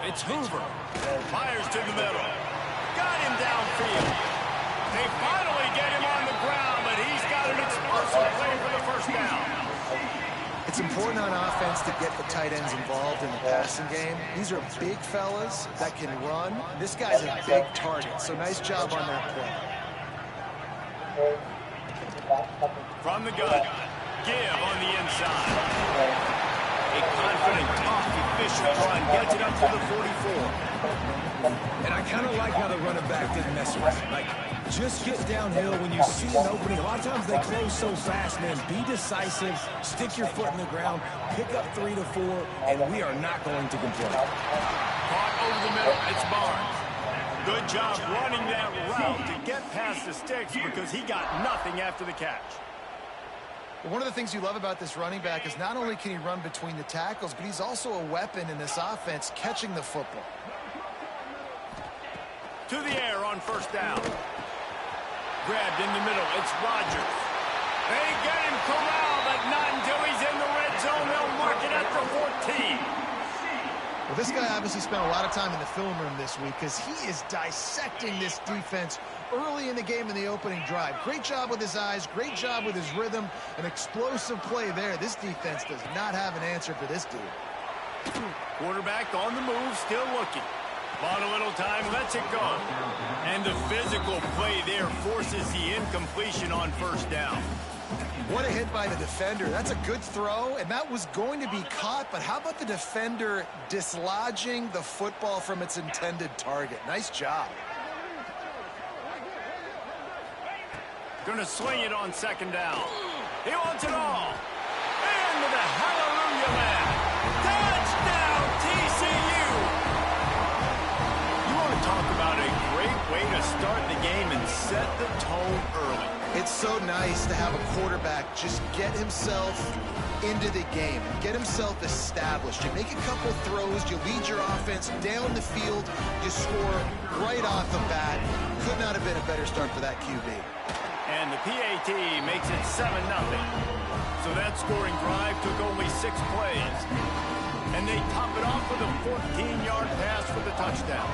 It's Hoover. Fires to the middle. Got him downfield. They finally get him on the ground, but he's got an explosive play for the first down. It's important on offense to get the tight ends involved in the passing game. These are big fellas that can run. This guy's a big target, so nice job on that play. From the gun, Give on the inside. A confident, tough, efficient run gets it up to the 44. And I kind of like how the running back didn't mess around. Like, just get downhill when you see an opening. A lot of times they close so fast, man. Be decisive, stick your foot in the ground, pick up 3 to 4, and we are not going to complain. Caught over the middle, it's Barnes. Good job running that route to get past the sticks because he got nothing after the catch. Well, one of the things you love about this running back is not only can he run between the tackles, but he's also a weapon in this offense catching the football. To the air on first down. Grabbed in the middle, it's Rodgers. They get him corralled, but not until he's in the red zone. They'll mark it at the 14. Well, this guy obviously spent a lot of time in the film room this week because he is dissecting this defense early in the game in the opening drive. Great job with his eyes, great job with his rhythm, an explosive play there. This defense does not have an answer for this dude. Quarterback on the move, still looking. Bought a little time, lets it go. And the physical play there forces the incompletion on first down. What a hit by the defender. That's a good throw, and that was going to be caught, but how about the defender dislodging the football from its intended target? Nice job. Gonna swing it on second down. He wants it all. Into the hallelujah land. Touchdown, TCU! You want to talk about a great way to start the game and set the tone early. It's so nice to have a quarterback just get himself into the game, get himself established. You make a couple throws, you lead your offense down the field, you score right off the bat. Could not have been a better start for that QB. And the PAT makes it 7-0. So that scoring drive took only 6 plays. And they top it off with a 14-yard pass for the touchdown.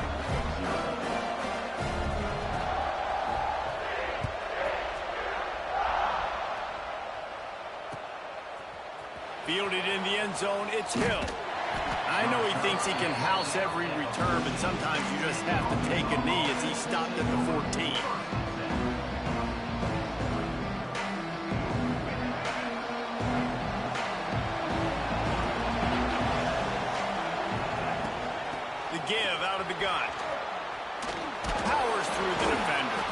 Fielded in the end zone, it's Hill. I know he thinks he can house every return, but sometimes you just have to take a knee as he stopped at the 14. The give out of the gun. Powers through the defender.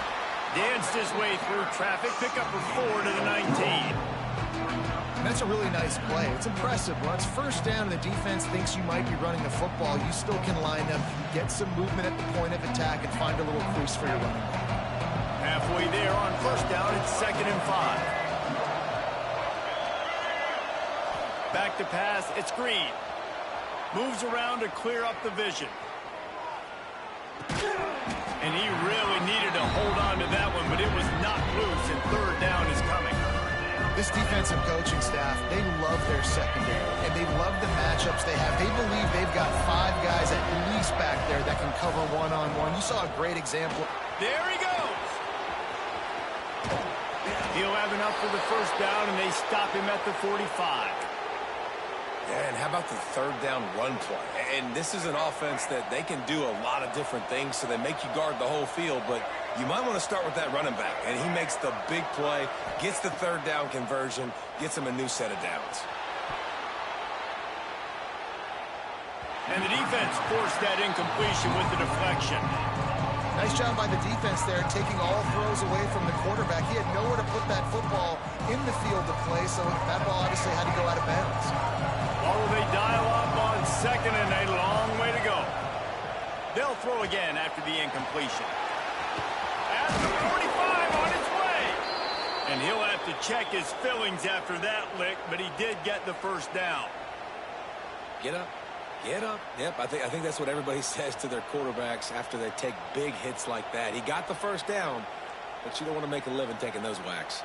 Danced his way through traffic, pick up a 4 to the 19. That's a really nice play. It's impressive. When it's first down and the defense thinks you might be running the football, you still can line up, get some movement at the point of attack, and find a little crease for your running back. Halfway there on first down, it's 2nd and 5. Back to pass, it's Green. Moves around to clear up the vision. And he really needed to hold on to that one, but it was knocked loose, and third down is coming. This defensive coaching staff, they love their secondary, and they love the matchups they have. They believe they've got 5 guys at least back there that can cover one-on-one. You saw a great example. There he goes. He'll have enough for the first down, and they stop him at the 45. Yeah, and how about the third down run play? And this is an offense that they can do a lot of different things, so they make you guard the whole field, but you might want to start with that running back. And he makes the big play, gets the third down conversion, gets him a new set of downs. And the defense forced that incompletion with the deflection. Nice job by the defense there, taking all throws away from the quarterback. He had nowhere to put that football in the field to play, so that ball obviously had to go out of bounds. Oh, they dial up on second, and a long way to go. They'll throw again after the incompletion. At the 45 on its way. And he'll have to check his fillings after that lick, but he did get the first down. Get up. Get up. Yep, I think that's what everybody says to their quarterbacks after they take big hits like that. He got the first down, but you don't want to make a living taking those whacks.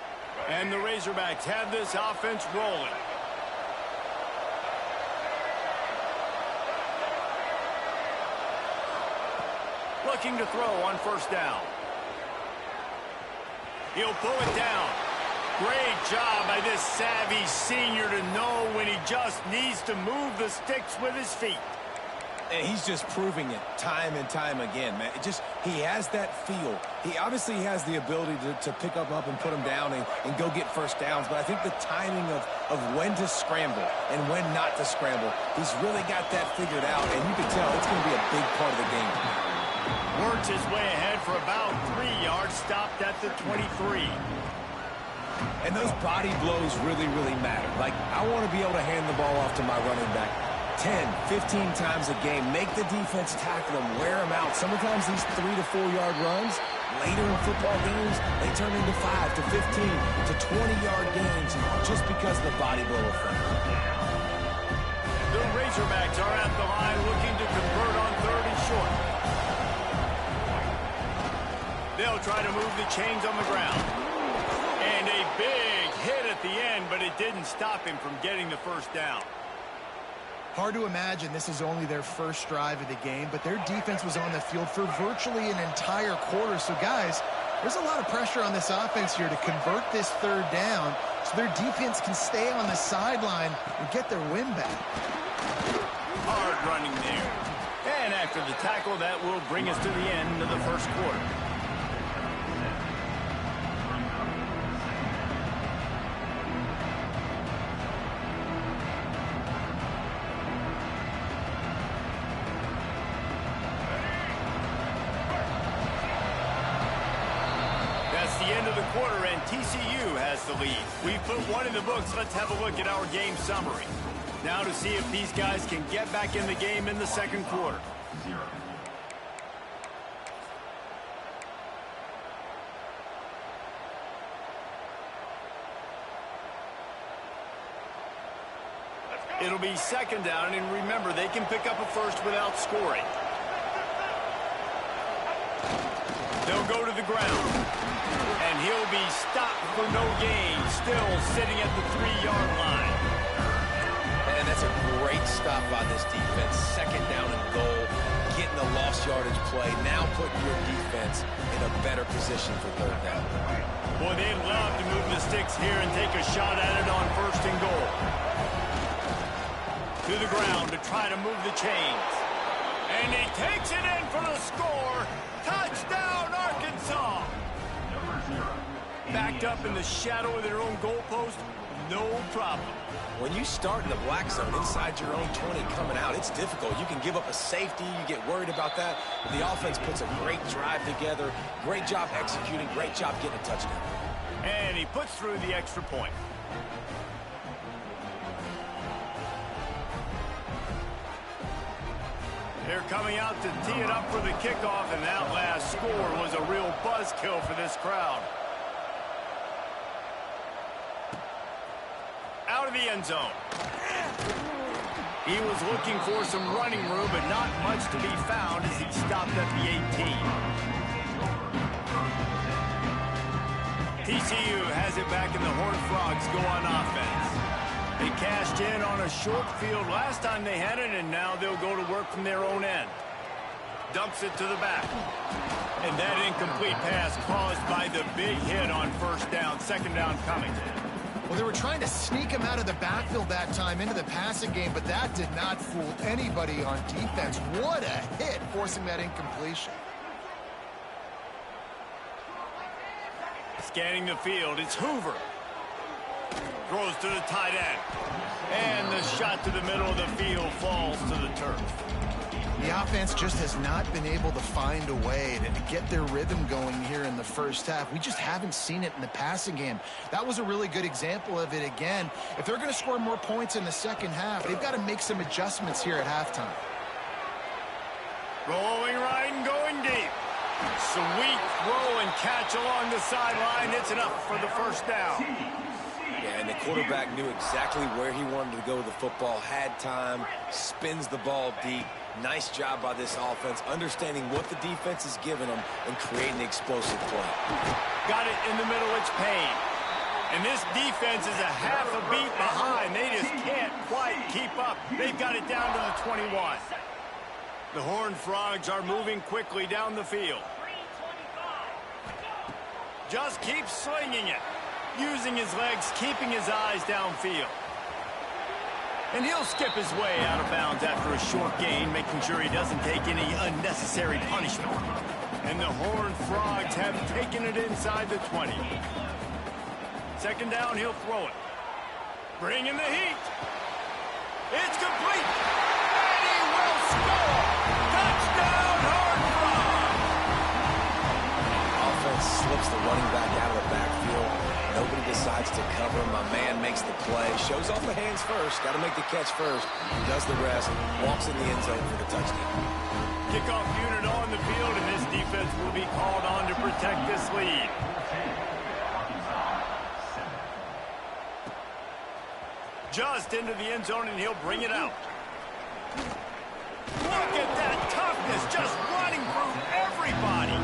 And the Razorbacks have this offense rolling. Looking to throw on first down. He'll pull it down. Great job by this savvy senior to know when he just needs to move the sticks with his feet. And he's just proving it time and time again, man. He has that feel. He obviously has the ability to pick up and put him down and go get first downs. But I think the timing of when to scramble and when not to scramble, he's really got that figured out. And you can tell it's going to be a big part of the game. Works his way ahead for about 3 yards, stopped at the 23. And those body blows really, really matter. Like, I want to be able to hand the ball off to my running back 10, 15 times a game. Make the defense tackle them, wear them out. Sometimes these 3 to 4 yard runs, later in football games, they turn into 5 to 15 to 20-yard gains just because of the body blow effect. The Razorbacks are at the line looking to convert on 3rd and short. They'll try to move the chains on the ground. And a big hit at the end, but it didn't stop him from getting the first down. Hard to imagine this is only their first drive of the game, but their defense was on the field for virtually an entire quarter. So, guys, there's a lot of pressure on this offense here to convert this 3rd down so their defense can stay on the sideline and get their win back. Hard running there. And after the tackle, that will bring us to the end of the first quarter. Quarter, and TCU has the lead. We've put one in the books. Let's have a look at our game summary. Now to see if these guys can get back in the game in the second quarter. It'll be 2nd down, and remember, they can pick up a first without scoring. They'll go to the ground. And he'll be stopped for no gain, still sitting at the 3-yard line. And that's a great stop by this defense. 2nd down and goal, getting the lost yardage play, now putting your defense in a better position for 3rd down. Boy, they'd love to move the sticks here and take a shot at it on 1st and goal. To the ground to try to move the chains. And he takes it in for the score. Touchdown, Arkansas! Backed up in the shadow of their own goalpost, no problem. When you start in the black zone inside your own 20 coming out, it's difficult. You can give up a safety. You get worried about that. But the offense puts a great drive together. Great job executing. Great job getting a touchdown. And he puts through the extra point. They're coming out to tee it up for the kickoff, and that last score was a real buzzkill for this crowd. Out of the end zone. He was looking for some running room, but not much to be found as he stopped at the 18. TCU has it back, and the Horned Frogs go on offense. They cashed in on a short field last time they had it, and now they'll go to work from their own end. Dumps it to the back. And that incomplete pass caused by the big hit on 1st down. 2nd down coming. Well, they were trying to sneak him out of the backfield that time into the passing game, but that did not fool anybody on defense. What a hit, forcing that incompletion. Scanning the field, it's Hoover. Throws to the tight end. And the shot to the middle of the field falls to the turf. The offense just has not been able to find a way to get their rhythm going here in the first half. We just haven't seen it in the passing game. That was a really good example of it again. If they're going to score more points in the second half, they've got to make some adjustments here at halftime. Rolling right and going deep. Sweet throw and catch along the sideline. It's enough for the first down. Yeah, and the quarterback knew exactly where he wanted to go with the football, had time, spins the ball deep. Nice job by this offense, understanding what the defense is giving them and creating the explosive play. Got it in the middle, it's Payne. And this defense is a half a beat behind. They just can't quite keep up. They've got it down to the 21. The Horned Frogs are moving quickly down the field. Just keeps slinging it. Using his legs, keeping his eyes downfield. And he'll skip his way out of bounds after a short gain, making sure he doesn't take any unnecessary punishment. And the Horned Frogs have taken it inside the 20. Second down, he'll throw it. Bringing the heat. It's complete. And he will score. Touchdown, Horned Frogs. Offense slips the running back out of the backfield. Nobody decides to cover him. My man makes the play. Shows off the hands first. Got to make the catch first. Does the rest. Walks in the end zone for the touchdown. Kickoff unit on the field, and this defense will be called on to protect this lead. Just into the end zone, and he'll bring it out. Look at that toughness, just running through everybody.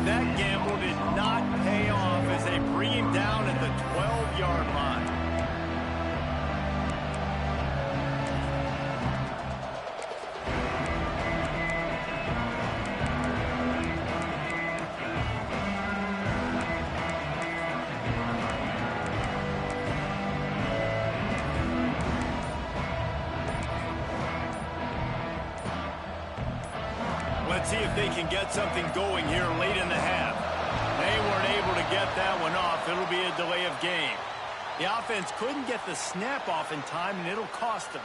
That gamble did not pay off as they bring him down at the 12-yard line. Let's see if they can get something going here late in the half. They weren't able to get that one off. It'll be a delay of game. The offense couldn't get the snap off in time, and it'll cost them.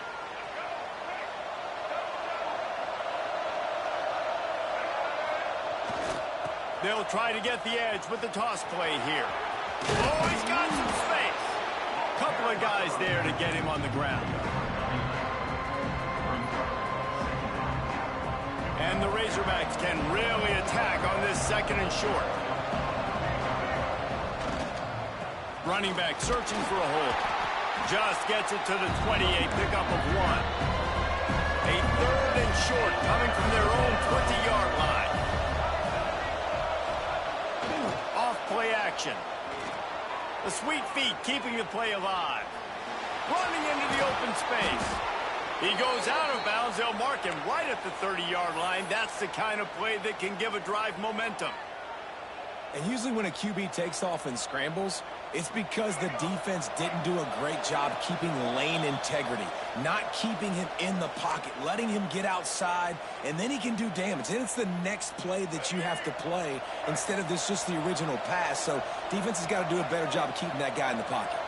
They'll try to get the edge with the toss play here. Oh, he's got some space. Couple of guys there to get him on the ground. And the Razorbacks can really attack on this second and short. Running back searching for a hole. Just gets it to the 28, pickup of 1. A third and short coming from their own 20-yard line. Off play action. The sweet feet keeping the play alive. Running into the open space. He goes out of bounds. They'll mark him right at the 30-yard line. That's the kind of play that can give a drive momentum. And usually when a QB takes off and scrambles, it's because the defense didn't do a great job keeping lane integrity, not keeping him in the pocket, letting him get outside, and then he can do damage. And it's the next play that you have to play instead of this just the original pass. So defense has got to do a better job of keeping that guy in the pocket.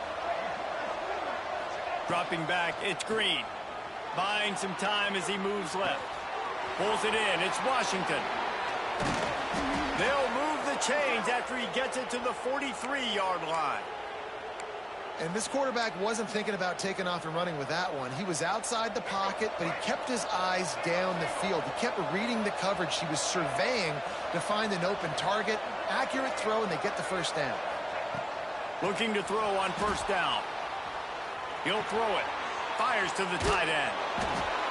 Dropping back, it's Green. Buying some time as he moves left. Pulls it in. It's Washington. They'll move the chains after he gets it to the 43-yard line. And this quarterback wasn't thinking about taking off and running with that one. He was outside the pocket, but he kept his eyes down the field. He kept reading the coverage. He was surveying to find an open target. Accurate throw, and they get the first down. Looking to throw on first down. He'll throw it. Fires to the tight end.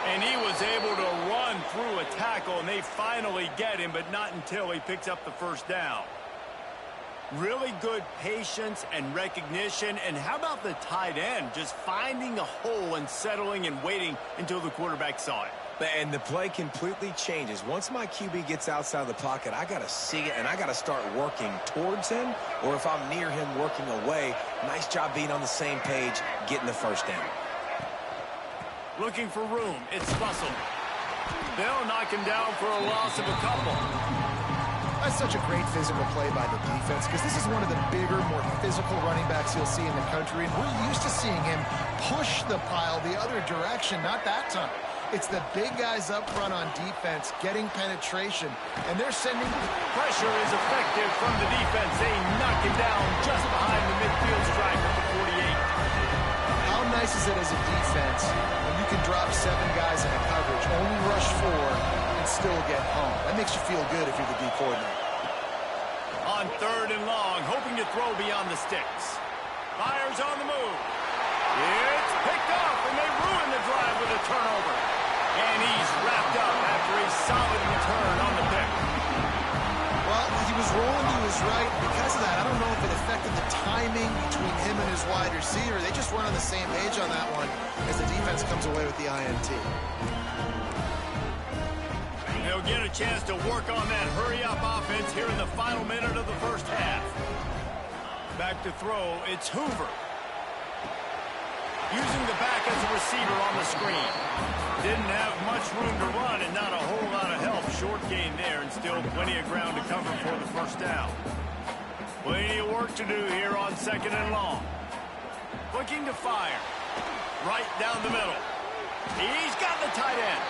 And he was able to run through a tackle, and they finally get him, but not until he picks up the first down. Really good patience and recognition. And how about the tight end just finding a hole and settling and waiting until the quarterback saw it? And the play completely changes. Once my QB gets outside the pocket, I got to see it, and I got to start working towards him, or if I'm near him, working away. Nice job being on the same page, getting the first down. Looking for room. It's Fussell. They'll knock him down for a loss of a couple. That's such a great physical play by the defense because this is one of the bigger, more physical running backs you'll see in the country, and we're used to seeing him push the pile the other direction, not that time. It's the big guys up front on defense getting penetration, and they're sending... Pressure is effective from the defense. They knock him down just behind the midfield stripe of the 48. How nice is it as a defense when you can drop 7 guys in a coverage, only rush 4, and still get home? That makes you feel good if you're the D coordinator. On third and long, hoping to throw beyond the sticks. Fires on the move. It's picked up, and they ruin the drive with a turnover. And he's wrapped up after a solid return on the pick. Well, he was rolling to his right. Because of that, I don't know if it affected the timing between him and his wide receiver. They just weren't on the same page on that one as the defense comes away with the INT. They'll get a chance to work on that hurry-up offense here in the final minute of the first half. Back to throw, it's Hoover. Using the back as a receiver on the screen. Didn't have much room to run and not a whole lot of help. Short gain there and still plenty of ground to cover for the first down. Plenty of work to do here on 2nd and long. Looking to fire. Right down the middle. He's got the tight end.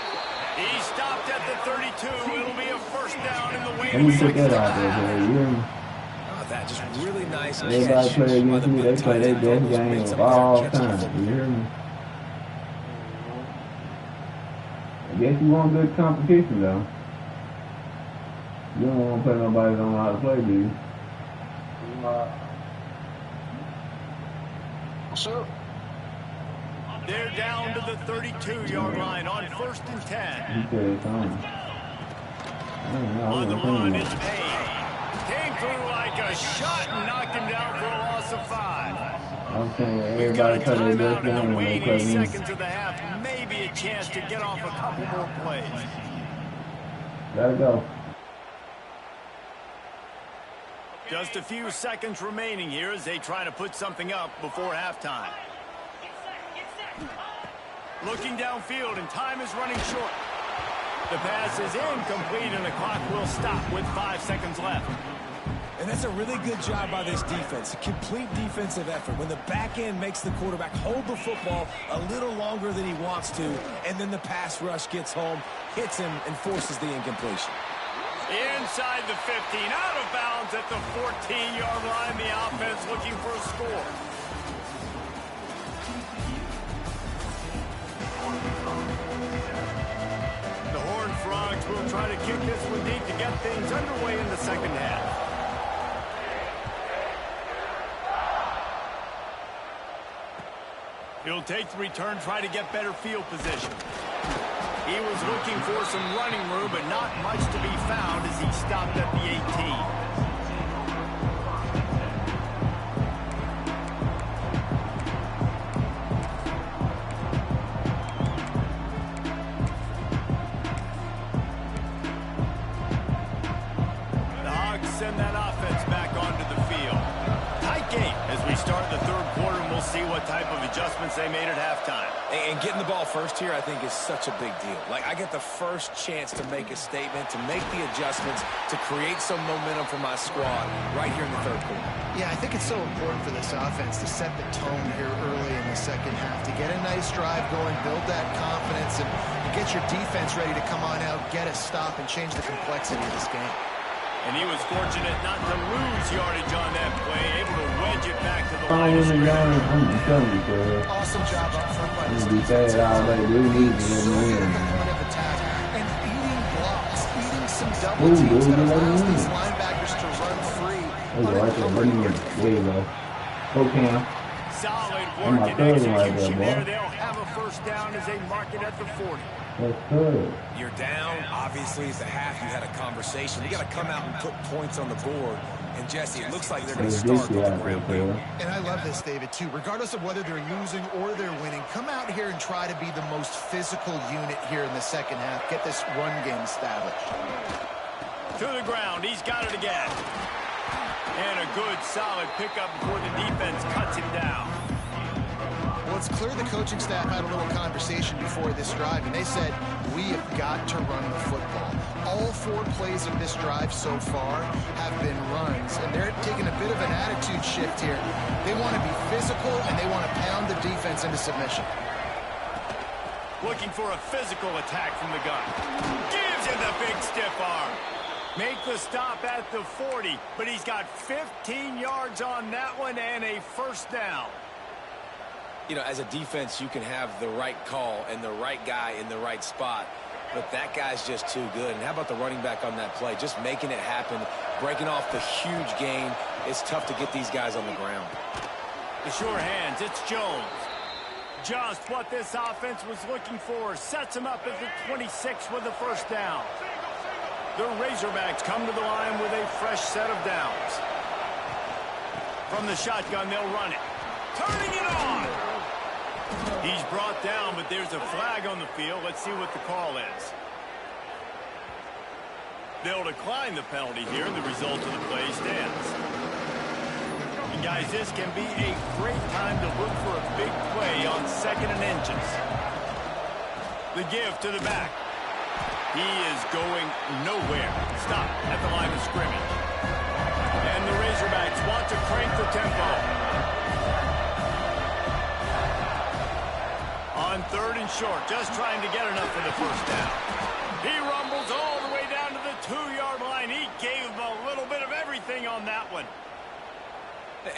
He stopped at the 32. It'll be a first down in the way. Let me put that out there, Jerry. That just really nice. Everybody play against me, they play their best game of all time. You hear me? I guess you want good competition, though. You don't want to play nobody that don't know how to play, do you? So they're down to the 32-yard line on 1st and 10. He said it's on. On the run, it's Payne. Came through like a shot and knocked him down for a loss of 5. I'm saying We've got a everybody play their timeout best in game the when they waning play me. seconds of the half. Maybe a chance to get off a couple more plays. Gotta go. Just a few seconds remaining here as they try to put something up before halftime. Looking downfield, and time is running short. The pass is incomplete, and the clock will stop with 5 seconds left. And that's a really good job by this defense. A complete defensive effort. When the back end makes the quarterback hold the football a little longer than he wants to, and then the pass rush gets home, hits him, and forces the incompletion. Inside the 15, out of bounds at the 14-yard line. The offense looking for a score. The Horned Frogs will try to kick this one deep to get things underway in the second half. He'll take the return, try to get better field position. He was looking for some running room, but not much to be found as he stopped at the 18. The Hogs send that offense back onto the field. Tight game as we start the third quarter, and we'll see what type of adjustments they made at halftime. And getting the ball first here, I think, is such a big deal. Like, I get the first chance to make a statement, to make the adjustments, to create some momentum for my squad right here in the third quarter. yeah, I think it's so important for this offense to set the tone here early in the second half, to get a nice drive going, build that confidence, and get your defense ready to come on out, get a stop, and change the complexity of this game. And he was fortunate not to lose yardage on that play, able to wedge it back to the line of scrimmage. I'm telling you, bro. Awesome job up front by this Be sad all day. We need to so win. good at the point of attack and eating blocks, eating some double teams that allows these linebackers to run free. There you go. Go, Cam. Solid And my work and cousin right execution there, there. boy. They'll have a first down as they mark it at the 40. That's good. You're down. Obviously, at the half, you had a conversation. You got to come out and put points on the board. And, Jesse, it looks like they're going to start with the ground game. And I love this, David, too. Regardless of whether they're losing or they're winning, come out here and try to be the most physical unit here in the second half. Get this run game established. To the ground. He's got it again. And a good, solid pickup before the defense cuts him down. Well, it's clear the coaching staff had a little conversation before this drive, and they said, we have got to run the football. All 4 plays of this drive so far have been runs, and they're taking a bit of an attitude shift here. They want to be physical, and they want to pound the defense into submission. Looking for a physical attack from the gun. Gives him the big stiff arm. Make the stop at the 40, but he's got 15 yards on that one and a first down. You know, as a defense, you can have the right call and the right guy in the right spot, but that guy's just too good. And how about the running back on that play? Just making it happen, breaking off the huge gain. It's tough to get these guys on the ground. The sure hands, it's Jones. Just what this offense was looking for. Sets him up at the 26 with the first down. The Razorbacks come to the line with a fresh set of downs. From the shotgun, they'll run it. Turning it on. He's brought down, but there's a flag on the field. Let's see what the call is. They'll decline the penalty here, and the result of the play stands. And guys, this can be a great time to look for a big play on 2nd and inches. The give to the back. He is going nowhere. Stop at the line of scrimmage. And the Razorbacks want to crank the tempo. On 3rd and short, just trying to get enough for the first down. He rumbles all the way down to the 2-yard line. He gave him a little bit of everything on that one.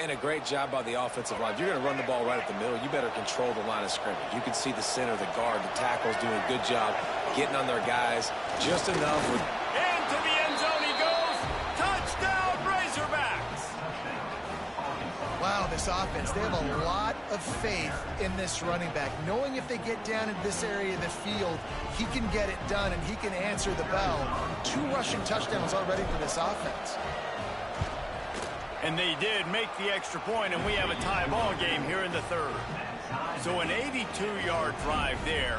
And a great job by the offensive line. If you're going to run the ball right at the middle, you better control the line of scrimmage. You can see the center, the guard, the tackles doing a good job getting on their guys just enough. Into the end zone he goes. Touchdown, Razorbacks. Wow, this offense, they have a lot of faith in this running back. Knowing if they get down in this area of the field, he can get it done and he can answer the bell. 2 rushing touchdowns already for this offense. And they did make the extra point, and we have a tie ball game here in the 3rd. So an 82-yard drive there,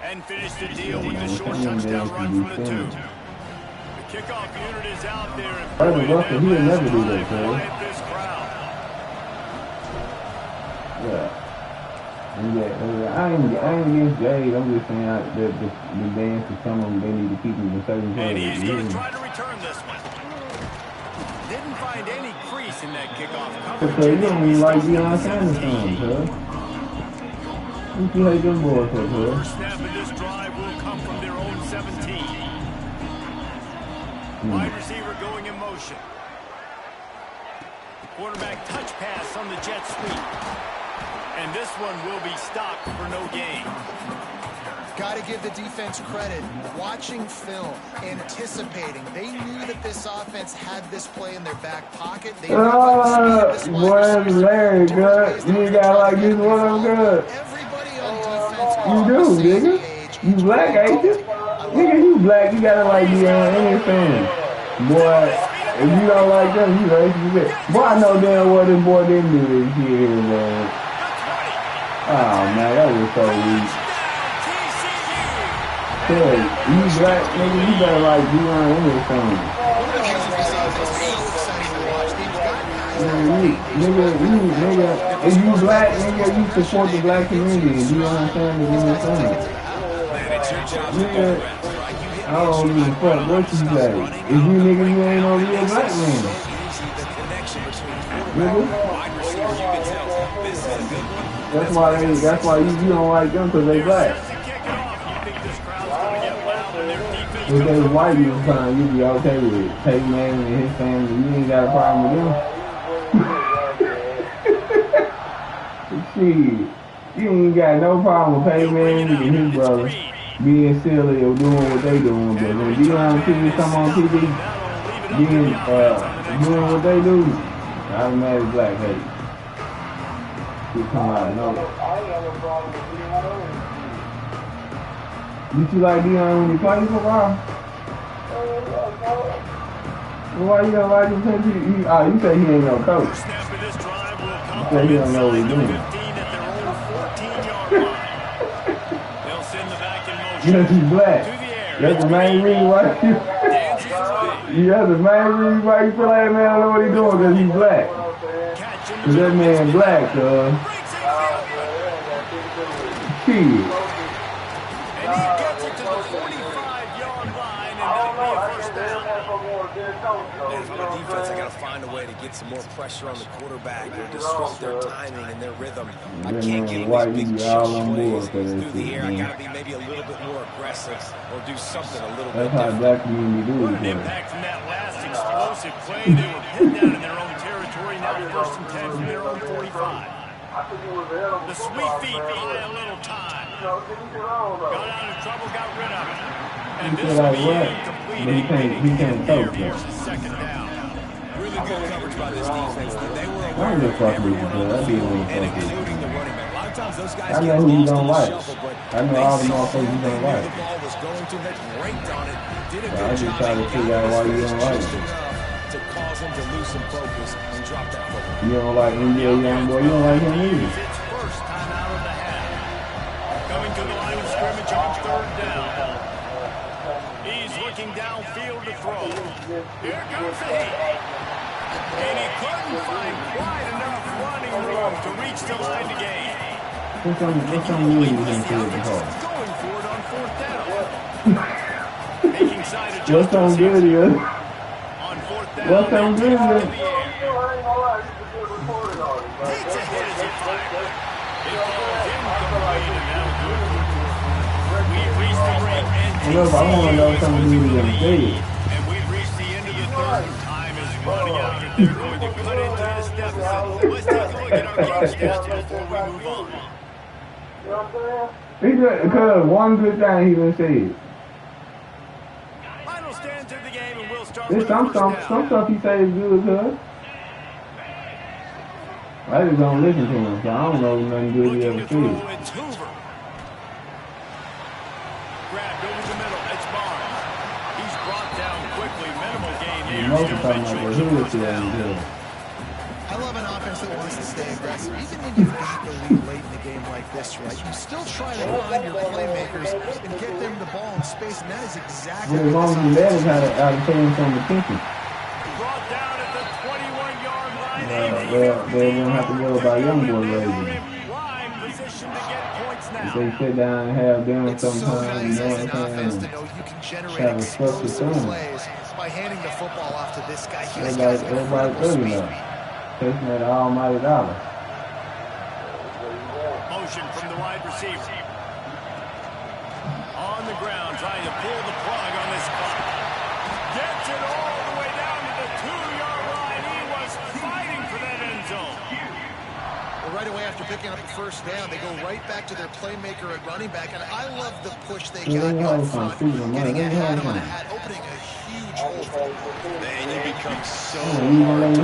and finish the deal with the short touchdown run from the 2. The kickoff unit is out there, and boy, he'll never do that, quiet this crowd. Yeah. I ain't against Jade. I'm just saying that the dance for some of them, they need to keep him in certain places. And he's going to try to return this one. Didn't find any crease in that kickoff coverage. Okay, you don't even like Deion Sanders, huh? You see how them boys are, huh? First snap of this drive will come from their own 17. Wide receiver going in motion. Quarterback touch pass on the jet sweep. And this one will be stopped for no gain. Got to give the defense credit. Watching film, anticipating. They knew that this offense had this play in their back pocket. They knew boy, Larry, good. You got like this one, I'm good. Everybody on defense. You do, nigga. You black, ain't you? Nigga, you black. You gotta like Deion anything. Boy, if you don't like them, you racist. Boy, I know damn well this boy didn't do this here, man. Oh, man, that was so weak. Cause you black, nigga, you better like Deion anything. Nigga, if you black, nigga, you support the black community. You know what I'm saying? Nigga, I don't give a fuck what you say. If you nigga, you ain't no real black man. Nigga. That's why you don't like them, cause they black. If they was white people time, you'd be okay with it. Peyton Manning and his family, you ain't got a problem with them. Shit, you ain't got no problem with Peyton Manning and his brother being silly or doing what they doing. But when Deion TV come on TV, doing what they do, automatic black hate. You come out of nowhere. Did you like Deion when you played football? Well, why you don't like him? You say he ain't no coach. You say he don't know what he's doing. Because he's black. That's the main reason why that's the main reason why you feel like man don't know what he's doing, because he's black. Because that man black, Kid. And he gets it to the 45-yard line, and that'll be a first down. And if I'm a defense, I got to find a way to get some more pressure on the quarterback or disrupt their timing and their rhythm. I can't get these big chunk plays through the air. I got to be maybe a little bit more aggressive or do something a little bit different. That's how black community do it. What an impact from that last explosive play. They were pinned down in their own territory. Now first and 10 from their own 45. The sweet feet buy a little time. Got out of trouble, got rid of it. And this will be incomplete. He can't coach. Here's the second down. Really good coverage by this defense. They were I ain't just fucking with you, bro. I be with and including the running back. A lot of times those guys I know who you don't like. I know all the motherfuckers you don't like. The ball was going to them, ranked on it, did a I good just job. try to figure out why you don't like it. To cause him to lose some focus and drop that football. You don't like NBA young boy. You don't like him either. It's first time out of the half. Coming to the line of scrimmage on 3rd down. He's looking looking downfield to throw. Here comes the heat. And he couldn't find quite enough running room to reach the line to gain. What's on Going for it on fourth down. Making side adjustments. What's on video? On fourth down. What's on video? Takes a hit as he fired. It falls incomplete and now good. We've reached the break and I want to know something new to them. and we've reached the end of the third. Time is running out and they're going to cut into this deficit. Let's take a look at our game stats before we move on. Because one good thing he done said. Final stands of the game and we'll start There's with some stuff he say is good, cuz. I just don't listen to him, so I don't know nothing good he ever said. It's Hoover. Grabbed over the middle. It's Barnes. He's brought down quickly. Minimal gain here. Most of the time, like, who is he on good? I love an offense that wants to stay aggressive. Even when you've got the lead late in the game like this, right? You still try to find your playmakers and get them the ball in space, and that is exactly As long as you let him out of paying some attention. Brought down at the 21-yard line. They won't have to worry about young boy raising. Prime position to get points now. If they sit down and have dinner It's so sometimes, nice you know as an what I'm offense to saying? know you can generate Have a structured explosive team. plays by handing the football off to this guy. He's got Everybody incredible good speed. enough. Chasing that almighty dollar. Motion from the wide receiver. On the ground, trying to pull the plug on this clock. Gets it all the way down to the 2-yard line. He was fighting for that end zone. Well, right away after picking up the first down, they go right back to their playmaker at running back, and I love the push they got up front, getting ahead on that, opening a huge hole for them. Man, you become so hard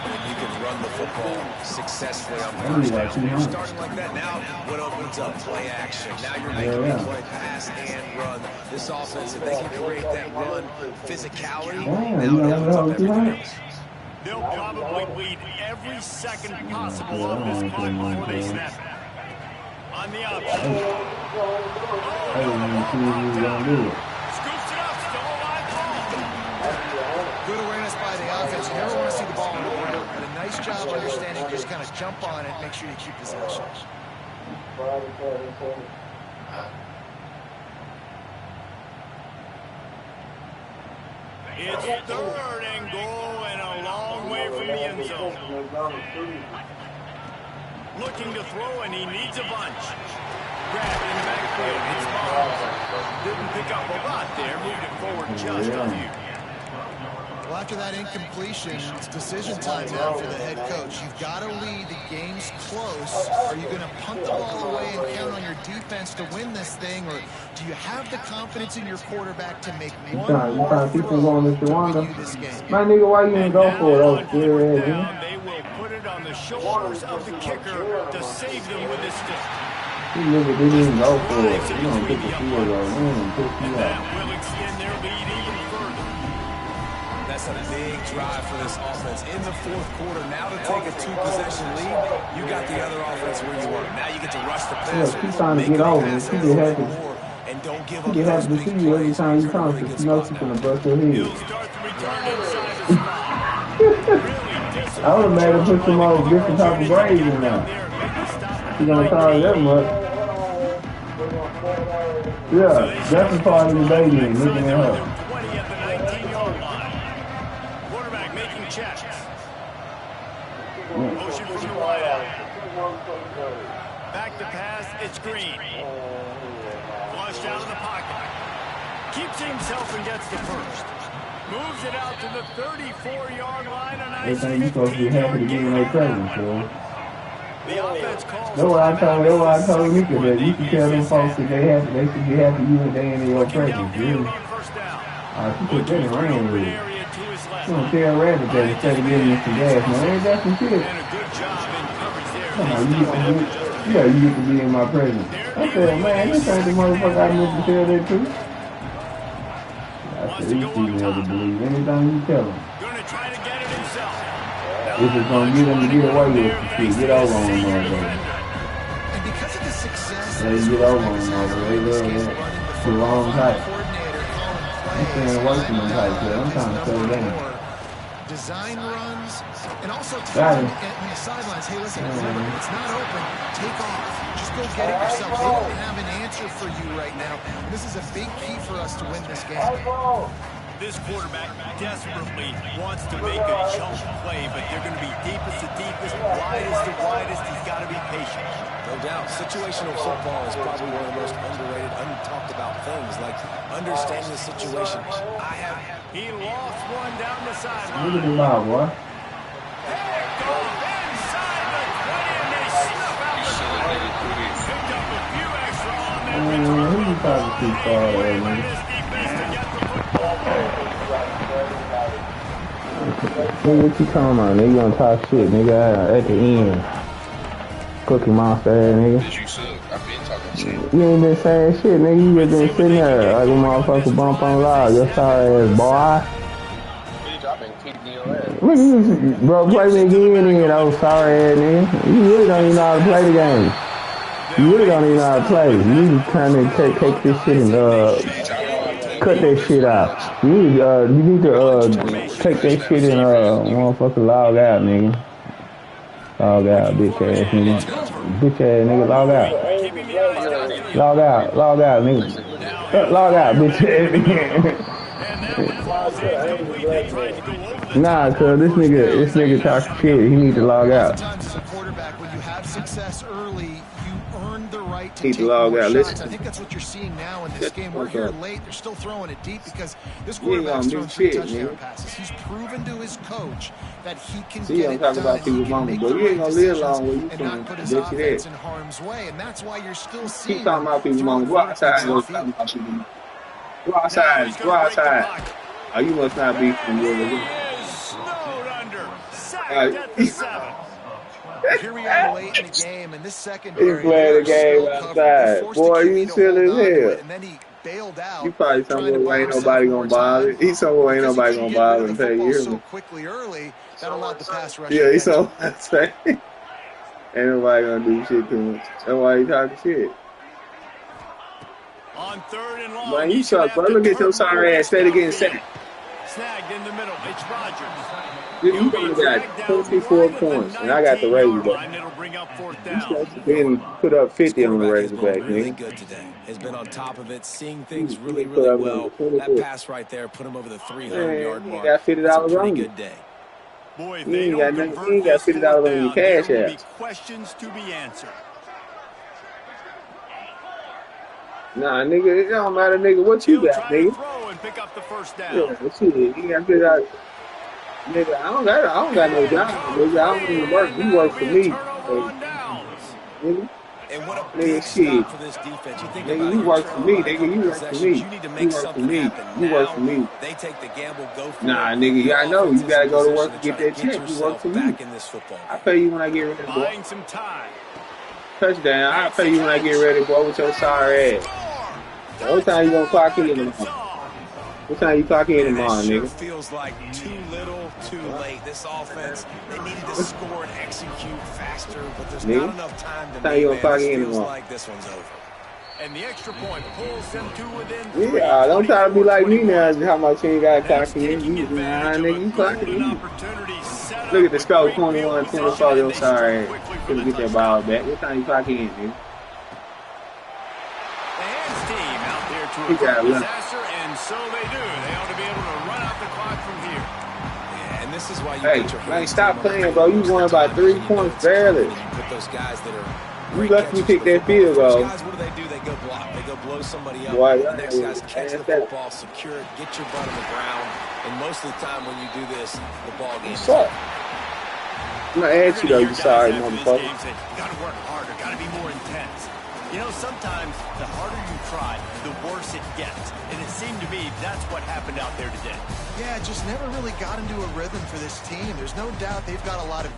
when you can run the football successfully on first down. When you're starting like that, now what opens up? Play action. Now you're making a play pass and run. This offense, if they can create that run physicality, now it opens up everything else. They'll probably bleed every second possible on this clock before they snap it. On the option. Scoops it up, still a live ball. Good awareness by the offense. You never want to see the ball on the ground, but a nice job understanding. Just kind of jump on it, make sure you keep possession. It's third and goal and a long way from the end zone. Looking to throw, and he needs a bunch. Grab in the backfield. It's Barnes. Didn't pick up a lot there. Moved it forward just a few. Well, after that incompletion, it's decision time now for the head coach. You've got to lead. The game's close. Are you going to punt the ball away and count on your defense to win this thing, or do you have the confidence in your quarterback to make one more throw to win you this game? My nigga, why you ain't go for it? Oh, They will put it on the shoulders of the kicker to save them with his stick. They didn't go for it. You don't pick the field goal. That will extend their lead even further. That's a big drive for this offense in the fourth quarter. Now to take a 2-possession lead, you got the other offense where you want. Now you get to rush the passer. He's trying to get over. He get happy. And don't give up. He has to see you every time you come because he knows he's going to bust your head. He'll start the return inside the spot. I would have made him put some more different type of grades in there. He's going to charge that much. Yeah, that's a part of the baby and looking at her. 20 at the 19-yard line. Quarterback making checks. Motion from the wide out. Back to pass, it's Green. Flushed out of the pocket. Keeps himself and gets the first. Moves it out to the 34-yard line. They think you're supposed to be happy to be in their presence, so. The offense calls. That's what I told Mika that you can tell them folks that they should be happy you and they in your presence. You put that in ran with it. You don't tell Rabbit that instead of giving us some gas, man. Ain't that some shit? Come on, you get to be in my presence. I said, man, this ain't the motherfucker I meant to tell that to. I said, these people never believe anything you tell them. If it's going to get them to get away with it, get over on them, motherfucker. And because of the success, They get over on them, motherfucker. They love that. The wrong type. coordinator calling ain't staying away from them type shit. I'm trying to slow down. Design runs, and also Got telling him. them on the sidelines, hey, listen, remember, it's not open. Take off. Just go get it yourself. They don't have an answer for you right now. This is a big key for us to win this game. This quarterback desperately wants to make a chunk play, but they're going to be deepest to deepest, widest to widest. He's got to be patient. No doubt. Situational football is probably one of the most underrated, untalked about things, like understanding the situation. He lost one down the sideline. Look at the loud, boy. Picked off inside the 20, and they snuff out the clock. Picked up a few extra on that return. Who you talking to, Paul? Way by this defense to get the football. Nigga, what you talking about? Nigga, you gonna talk shit, nigga, at the end. Cookie Monster ass, nigga. Did you suck? I've been talking shit. You ain't been saying shit, nigga. You just been sitting there like a motherfucker bump on loud. Your sorry ass boy. Bitch, I've been kicking your ass. Nigga, you, bro, play me again, nigga. Those sorry ass nigga. You really don't even know how to play the game. You really don't even know how to play. You need to kind of take this shit and cut that shit out. You need to take that shit and motherfucker log out, nigga. Log out, bitch ass nigga. Bitch ass nigga, log out. Log out, nigga. Log out, bitch ass nigga. Nah, cuz this nigga talking shit. He need to log out. Sometimes as a quarterback, when you have success early, you earn the right to Need take to log more out. shots. Listen. I think that's what you're seeing now in this game. We're Okay. here late. They're still throwing it deep because this You ain't quarterback's gonna thrown do 3 shit, touchdown nigga. passes. He's proven to his coach that he can See, get I'm it talking done. about people's He can mama, make bro. the You ain't right gonna live decisions long where you and from. not put his Bet you offense that. in harm's way. And that's why you're still Keep seeing talking him about people's throw mama. it Go outside. 40 Go feet. outside. Go outside. Oh, you must not be from He where. is snowed under. Sacked Alright. at the 7. Here we are late in the game, and this He secondary, playing they the are game still covered. They outside. forced the Boy, QB you to silly hold as on to hell. it, and then he bailed out, You probably trying to somewhere buy ain't himself nobody more gonna bother. time. He somewhere ain't Because he nobody couldn't gonna get rid bother of and the pay. You football hear so me? quickly early, that allowed the pass rush Yeah, to he get to so him. say. Ain't nobody gonna do shit to him. That's why he talking shit. On 3rd and long, Man, you he's going to suck, bro. have to Look at your turn sorry ass. this Steady getting downfield. sacked. Snagged in the middle. It's Rodgers. You He'll be only dragged got down 24 right at the points, and I got the 19-yard Razorback. line. It'll bring up 4th You down. supposed to been put up This 50 on the quarterback has been Razorback, really nigga. good today. Has been on top of it, seeing You things really, didn't put really up number well. That 24. pass right there put him over the 300-yard Man, you ain't mark. got $50 That's a pretty on you. good day. Boy, if You they ain't got don't nothing. You convert ain't got this 4th $50 on your down, there cash will app. be questions to be answered. Nah, nigga, it don't matter, nigga. What you He'll got, try to nigga? throw and pick up the 1st Yeah, down. shit. You got $50. Nigga, I don't got no job, nigga. I don't even work. And You work that'll for be a me, turnover so, on downs. nigga. And what a Nigga, big shit. stop for this defense. You think Nigga, about you it, you're work for trailing me, by a nigga. couple You work for possessions. me. You need to You make work for something me. happen You work now. for me. They take the gamble, go for Nah, it. nigga, Your yeah, I know. offense You is in gotta go to position work to and try get to that get check. You work yourself for me. back in this football I game. pay you when I get ready, boy. Buying some time. Touchdown. I Makes the pay you when I get catch. ready, boy, with your They will sorry ass. score. What time you gonna Touchdown, clock in tomorrow? Arkansas. What time you clock in Man, tomorrow, this sure nigga? feels like too little, too late. This offense, they needed to score and execute faster, but there's not Nigga? enough time to What time me, you gonna man. clock This in feels tomorrow? like this one's over. And the extra point pulls them to within 3, Yeah, don't try to be like me 24-21. now. How much you ain't got That's clocking taking in? You advantage nah, of nigga, a you clocking golden in. opportunity set Look up at the with score, great field 21, position, 24, and your they strike sorry ass. quickly for Couldn't the get that ball touchdown. back. What time you clocking in, nigga? The hands team out there to He avert got left. disaster, and so they do. They ought to be able to run out the clock from here. Yeah, and this is why you Hey, put your man, hands stop team on the playing, field bro. You most of won the by time, 3 and you know points, it's barely. coming, and you put those guys that are You great lucky you catchers of picked the that football. The field first goal. guys, what do? They go block. They go blow somebody up. Boy, The next guys catch the that football, secure it, get your butt on the ground, and most of the time when you do this, the ball game is suck. over. I'm gonna You're ask you going to though, hear you guys sorry after this motherfucker. game say, you got to work harder, got to be more intense. You know, sometimes the harder you try, the worse it gets. And it seemed to me that's what happened out there today. Yeah, just never really got into a rhythm for this team. There's no doubt they've got a lot of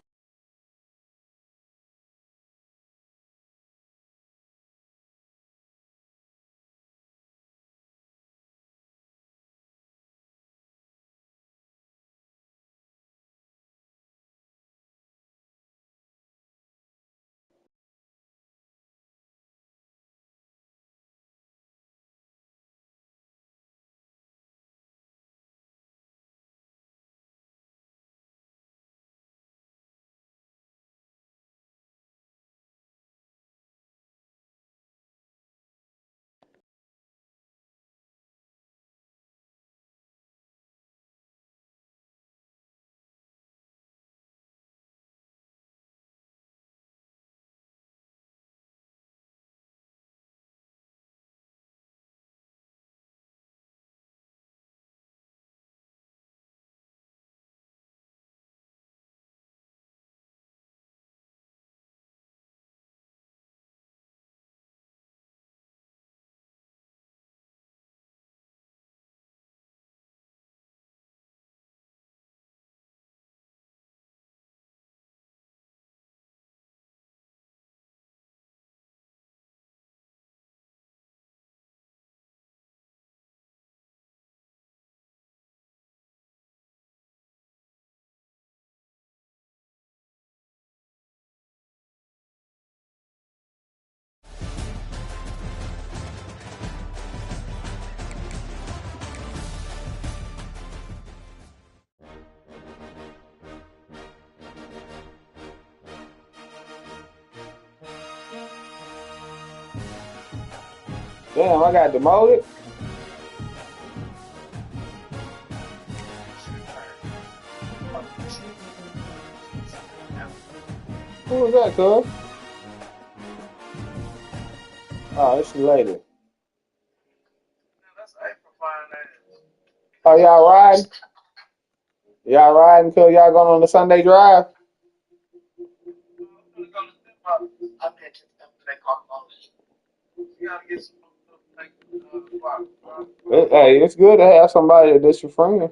Damn, I got demoted. Who was that, cuz? Oh, it's the lady. Oh, y'all riding? Y'all riding till y'all going on the Sunday drive? Hey, it's good to have somebody that's your friend.